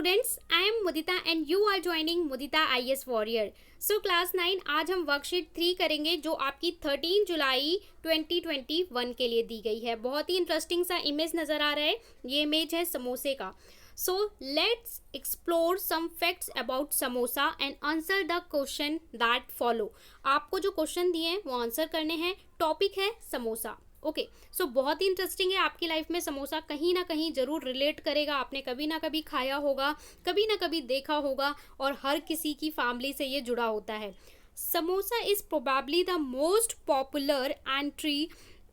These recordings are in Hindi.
students, I am Mudita and you are joining Mudita IS Warrior. So class 9 आज हम वर्कशीट 3 करेंगे जो आपकी 13 जुलाई 2021 के लिए दी गई है। बहुत ही इंटरेस्टिंग सा इमेज नज़र आ रहा है। ये इमेज है समोसे का। So let's explore some facts about samosa and answer the question that follow. आपको जो क्वेश्चन दिए हैं वो आंसर करने हैं। टॉपिक है समोसा। ओके सो बहुत ही इंटरेस्टिंग है। आपकी लाइफ में समोसा कहीं ना कहीं ज़रूर रिलेट करेगा। आपने कभी ना कभी खाया होगा, कभी ना कभी देखा होगा और हर किसी की फैमिली से ये जुड़ा होता है। Samosa is probably the most popular entry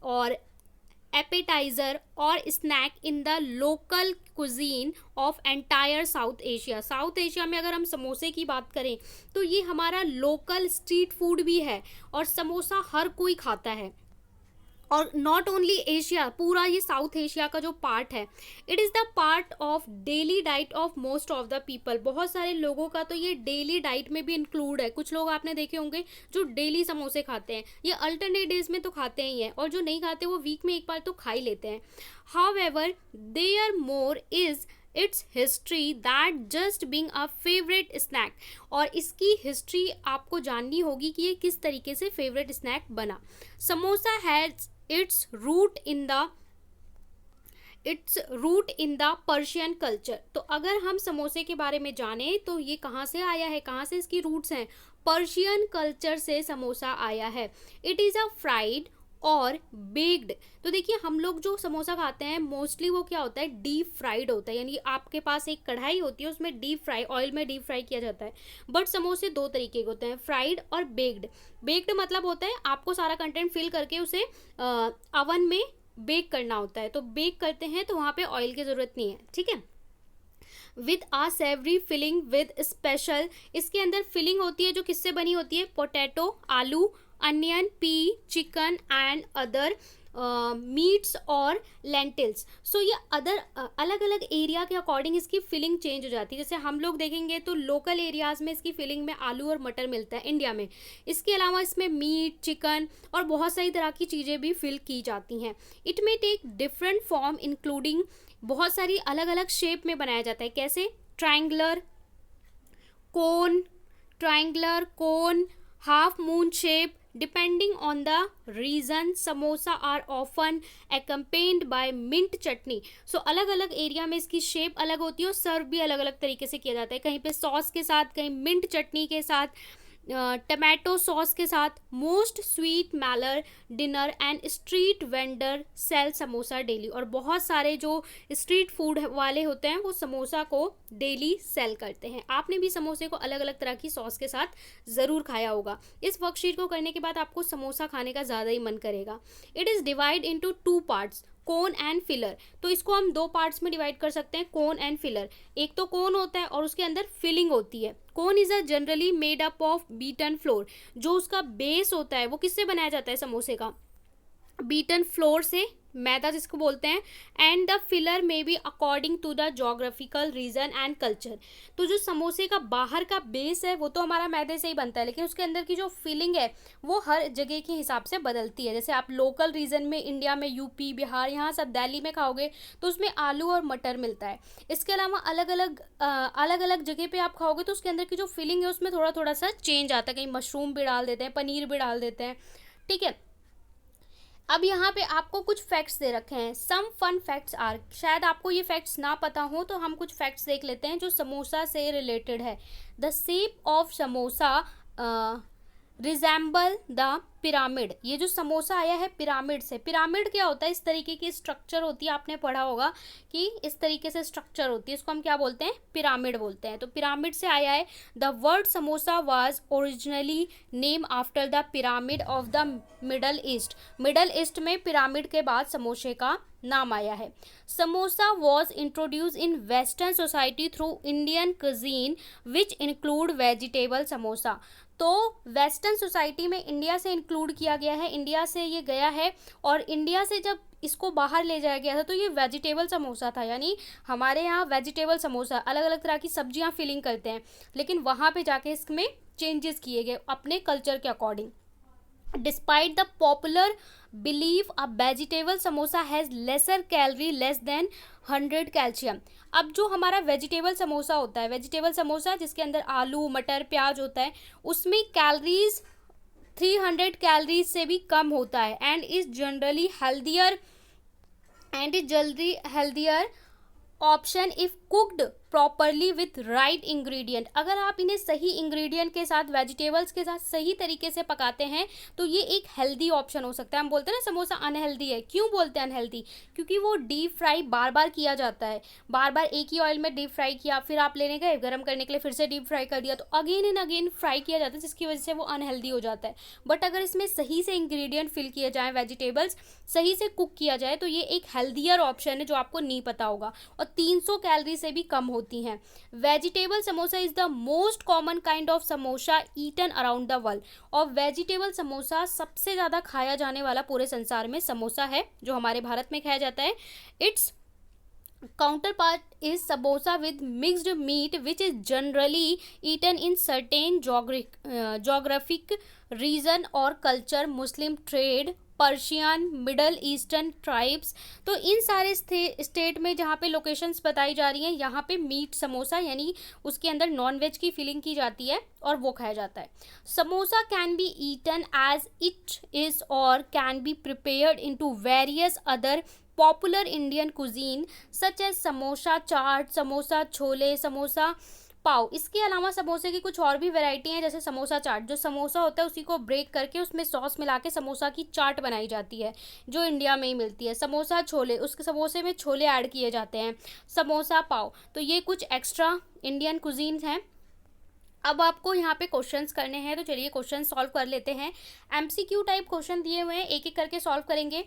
और एपेटाइजर और snack in the local cuisine of entire South Asia. South Asia में अगर हम समोसे की बात करें तो ये हमारा लोकल स्ट्रीट फूड भी है और समोसा हर कोई खाता है। और नॉट ओनली एशिया, पूरा ये साउथ एशिया का जो पार्ट है, it is the part of daily diet of most of the people. बहुत सारे लोगों का तो ये डेली डाइट में भी इंक्लूड है। कुछ लोग आपने देखे होंगे जो डेली समोसे खाते हैं, ये अल्टरनेट डेज में तो खाते ही हैं और जो नहीं खाते वो वीक में एक बार तो खा ही लेते हैं। However there more is its history that just being a favourite snack. और इसकी हिस्ट्री आपको जाननी होगी कि ये किस तरीके से फेवरेट स्नैक बना। Samosa has its root in the Persian culture. तो अगर हम समोसे के बारे में जाने तो ये कहाँ से आया है, कहाँ से इसकी रूट्स हैं? पर्शियन कल्चर से समोसा आया है। इट इज़ अ फ्राइड और बेक्ड। तो देखिए हम लोग जो समोसा खाते हैं मोस्टली वो क्या होता है, डीप फ्राइड होता है। यानी आपके पास एक कढ़ाई होती है, उसमें डीप फ्राई, ऑयल में डीप फ्राई किया जाता है। बट समोसे दो तरीके के होते हैं, फ्राइड और बेक्ड। बेक्ड मतलब होता है आपको सारा कंटेंट फिल करके उसे अवन में बेक करना होता है। तो बेक करते हैं तो वहाँ पे ऑयल की ज़रूरत नहीं है, ठीक है। With a savoury filling with special, इसके अंदर फिलिंग होती है जो किससे बनी होती है, पोटैटो, आलू, onion, P, chicken and other meets और लेंटिल्स। सो ये अदर अलग अलग एरिया के अकॉर्डिंग इसकी फिलिंग चेंज हो जाती है। जैसे हम लोग देखेंगे तो लोकल एरियाज़ में इसकी फिलिंग में आलू और मटर मिलता है इंडिया में। इसके अलावा इसमें मीट, चिकन और बहुत सारी तरह की चीज़ें भी फिल की जाती हैं। It may take different form including, बहुत सारी अलग अलग शेप में बनाया जाता है। कैसे? Triangular cone, half moon shape. Depending on the region, samosa are often accompanied by mint chutney. So अलग अलग एरिया में इसकी शेप अलग होती है और सर्व भी अलग अलग तरीके से किया जाता है। कहीं पे सॉस के साथ, कहीं मिंट चटनी के साथ, टमाटो सॉस के साथ। Most sweet mailer dinner and street vendor sell samosa daily. और बहुत सारे जो स्ट्रीट फूड वाले होते हैं वो समोसा को डेली सेल करते हैं। आपने भी समोसे को अलग अलग तरह की सॉस के साथ ज़रूर खाया होगा। इस वर्कशीट को करने के बाद आपको समोसा खाने का ज़्यादा ही मन करेगा। It is divide into 2 parts, cone and filler. तो इसको हम 2 पार्ट्स में डिवाइड कर सकते हैं, कोन एंड फिलर। एक तो कोन होता है और उसके अंदर फिलिंग होती है। Cone is a generally made up of beaten floor. जो उसका बेस होता है वो किससे बनाया जाता है समोसे का? बीटन फ्लोर से, मैदा जिसको बोलते हैं। And the filler may be according to the geographical region and culture. तो जो समोसे का बाहर का बेस है वो तो हमारा मैदे से ही बनता है, लेकिन उसके अंदर की जो फिलिंग है वो हर जगह के हिसाब से बदलती है। जैसे आप लोकल रीजन में इंडिया में यूपी, बिहार, यहाँ सब दिल्ली में खाओगे तो उसमें आलू और मटर मिलता है। इसके अलावा अलग अलग जगह पे आप खाओगे तो उसके अंदर की जो फिलिंग है उसमें थोड़ा थोड़ा सा चेंज आता है। कहीं मशरूम भी डाल देते हैं, पनीर भी डाल देते हैं, ठीक है। अब यहाँ पे आपको कुछ फैक्ट्स दे रखे हैं। सम फन फैक्ट्स आर, शायद आपको ये फैक्ट्स ना पता हो तो हम कुछ फैक्ट्स देख लेते हैं जो समोसा से रिलेटेड है। The shape of samosa resemble the pyramid. ये जो समोसा आया है पिरामिड से। पिरामिड क्या होता है? इस तरीके की स्ट्रक्चर होती है, आपने पढ़ा होगा कि इस तरीके से स्ट्रक्चर होती है, इसको हम क्या बोलते हैं? पिरामिड बोलते हैं। तो पिरामिड से आया है। The word samosa was originally name after the pyramid of the middle east. Middle east में पिरामिड के बाद समोसे का नाम आया है। Samosa was introduce in western society through Indian cuisine which include vegetable samosa. तो वेस्टर्न सोसाइटी में इंडिया से इंक्लूड किया गया है, इंडिया से ये गया है। और इंडिया से जब इसको बाहर ले जाया गया था तो ये वेजिटेबल समोसा था। यानी हमारे यहाँ वेजिटेबल समोसा, अलग अलग तरह की सब्जियाँ फिलिंग करते हैं, लेकिन वहाँ पे जाके इसमें चेंजेस किए गए अपने कल्चर के according. Despite the popular belief, a vegetable samosa has lesser calorie, less than 100 calcium. अब जो हमारा वेजिटेबल समोसा होता है, वेजिटेबल समोसा जिसके अंदर आलू मटर प्याज होता है, उसमें कैलोरीज 300 कैलोरीज से भी कम होता है and is generally healthier option if cooked properly with right ingredient. अगर आप इन्हें सही इंग्रेडिएंट के साथ, वेजिटेबल्स के साथ सही तरीके से पकाते हैं तो ये एक हेल्दी ऑप्शन हो सकता है. हम बोलते हैं ना समोसा अनहेल्दी है, क्यों बोलते हैं अनहेल्दी? क्योंकि वो डीप फ्राई बार बार किया जाता है, बार बार एक ही ऑयल में डीप फ्राई किया, फिर आप लेने गए गर्म करने के लिए, फिर से डीप फ्राई कर दिया, तो अगेन एंड अगेन फ्राई किया जाता है, जिसकी वजह से वो अनहेल्दी हो जाता है. बट अगर इसमें सही से इंग्रेडिएंट फिल किए जाए, वेजिटेबल्स सही से कुक किया जाए, तो ये एक हेल्दियर ऑप्शन है जो आपको नहीं पता होगा, और 300 कैलोरी से भी कम होती हैं. Vegetable samosa is the most common kind of samosa eaten around the world. और वेजिटेबल समोसा सबसे ज़्यादा खाया जाने वाला पूरे संसार में समोसा है, जो हमारे भारत में खाया जाता है. It's counterpart is samosa with mixed meat, which is generally eaten in certain geographic region or culture. Muslim trade, Persian, middle eastern tribes. तो इन सारे स्टेट में जहाँ पे लोकेशंस बताई जा रही हैं, यहाँ पे मीट समोसा यानी उसके अंदर नॉन वेज की फीलिंग की जाती है और वो खाया जाता है. Samosa can be eaten as it is और can be prepared into various other popular Indian cuisine such as samosa chaat, samosa chole, samosa pav. इसके अलावा समोसे की कुछ और भी वैरायटी हैं, जैसे समोसा चाट. जो समोसा होता है उसी को ब्रेक करके उसमें सॉस मिला के समोसा की चाट बनाई जाती है, जो इंडिया में ही मिलती है. समोसा छोले, उसके समोसे में छोले ऐड किए जाते हैं. समोसा पाव. तो ये कुछ एक्स्ट्रा इंडियन कुजीन्स हैं. अब आपको यहाँ पे क्वेश्चंस करने हैं, तो चलिए क्वेश्चन सॉल्व कर लेते हैं. एमसीक्यू टाइप क्वेश्चन दिए हुए हैं, एक एक करके सॉल्व करेंगे.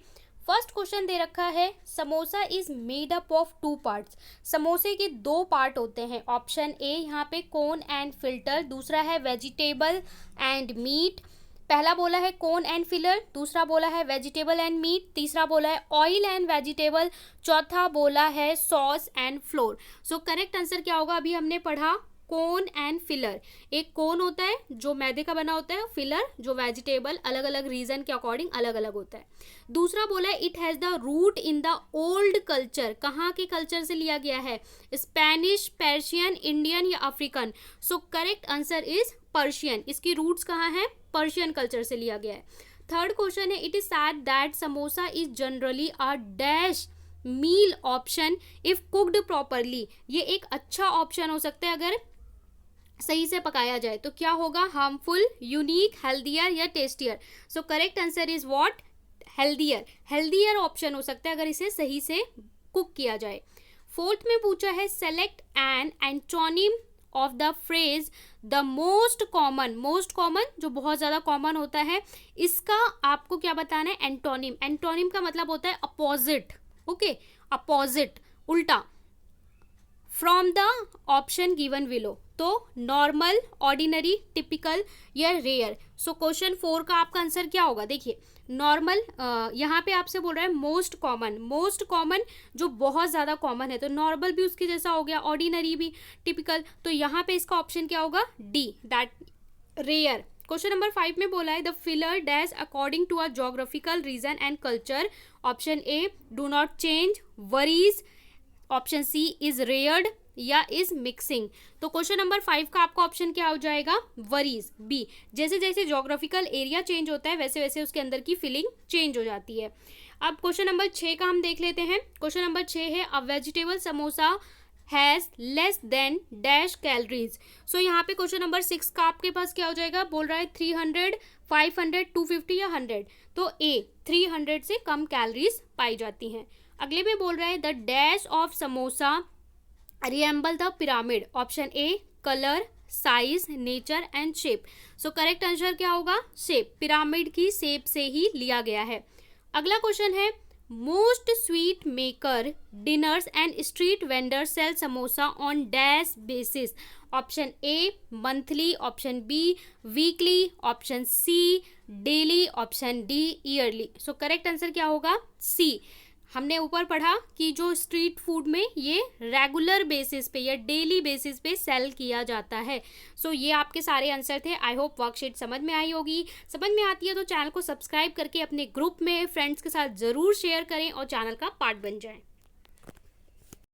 फर्स्ट क्वेश्चन दे रखा है, samosa is made up of 2 parts. समोसे के 2 पार्ट होते हैं. ऑप्शन ए यहाँ पे कोन एंड फिल्टर, दूसरा है वेजिटेबल एंड मीट. पहला बोला है कोन एंड फिलर, दूसरा बोला है वेजिटेबल एंड मीट, तीसरा बोला है ऑयल एंड वेजिटेबल, चौथा बोला है sauce and floor. So correct answer क्या होगा? अभी हमने पढ़ा कोन एंड फिलर. एक कोन होता है जो मैदे का बना होता है, फिलर जो वेजिटेबल अलग अलग रीजन के अकॉर्डिंग अलग अलग होता है. दूसरा बोला है it has the root in the old culture. कहाँ के कल्चर से लिया गया है? स्पेनिश, पर्शियन, इंडियन या African. So correct answer is Persian. इसकी रूट्स कहाँ हैं? पर्शियन कल्चर से लिया गया है. थर्ड क्वेश्चन है, it is said that samosa is generally a dash meal option if cooked properly. ये एक अच्छा ऑप्शन हो सकता है अगर सही से पकाया जाए. तो क्या होगा? हार्मफुल, यूनिक, हेल्दियर या tastier. So correct answer is what? Healthier. Healthier option हो सकता है अगर इसे सही से कुक किया जाए. फोर्थ में पूछा है, select N antonym of the phrase the most common. Most common जो बहुत ज़्यादा कॉमन होता है, इसका आपको क्या बताना है? एंटोनिम. एंटोनिम का मतलब होता है अपोजिट. ओके, अपोजिट, उल्टा. From the option given below. तो नॉर्मल, ऑर्डिनरी, टिपिकल या रेयर. सो क्वेश्चन 4 का आपका आंसर क्या होगा? देखिए, नॉर्मल यहाँ पे आपसे बोल रहा है मोस्ट कॉमन. मोस्ट कॉमन जो बहुत ज़्यादा कॉमन है, तो नॉर्मल भी उसके जैसा हो गया, ऑर्डिनरी भी, टिपिकल. तो यहाँ पे इसका ऑप्शन क्या होगा? D, that rare. Question number 5 में बोला है the filler dash according to a geographical region and culture. Option A do not change, varies. Option C is reared या इज मिक्सिंग. तो क्वेश्चन नंबर 5 का आपका ऑप्शन क्या हो जाएगा? Varies, B. जैसे जैसे जोग्राफिकल एरिया चेंज होता है वैसे वैसे उसके अंदर की फीलिंग चेंज हो जाती है. अब क्वेश्चन नंबर 6 का हम देख लेते हैं. क्वेश्चन नंबर 6 है, a vegetable samosa has less than dash calories. So यहाँ पे क्वेश्चन नंबर 6 का आपके पास क्या हो जाएगा? बोल रहा है 300, 500, 250 या 100. तो ए 300 से कम कैलोरीज पाई जाती हैं. अगले में बोल रहा है the dash of samosa resemble the pyramid. Option A colour, size, nature and shape. So correct answer क्या होगा? शेप. पिरामिड की शेप से ही लिया गया है. अगला क्वेश्चन है, most sweet maker diners and street vendor sell samosa on dash basis. Option A monthly, option B weekly, option C daily, option D yearly. So correct answer क्या होगा? सी. हमने ऊपर पढ़ा कि जो स्ट्रीट फूड में ये रेगुलर बेसिस पे या डेली बेसिस पे सेल किया जाता है। सो ये आपके सारे आंसर थे। आई होप वर्कशीट समझ में आई होगी। समझ में आती है तो चैनल को सब्सक्राइब करके अपने ग्रुप में फ्रेंड्स के साथ ज़रूर शेयर करें और चैनल का पार्ट बन जाएं।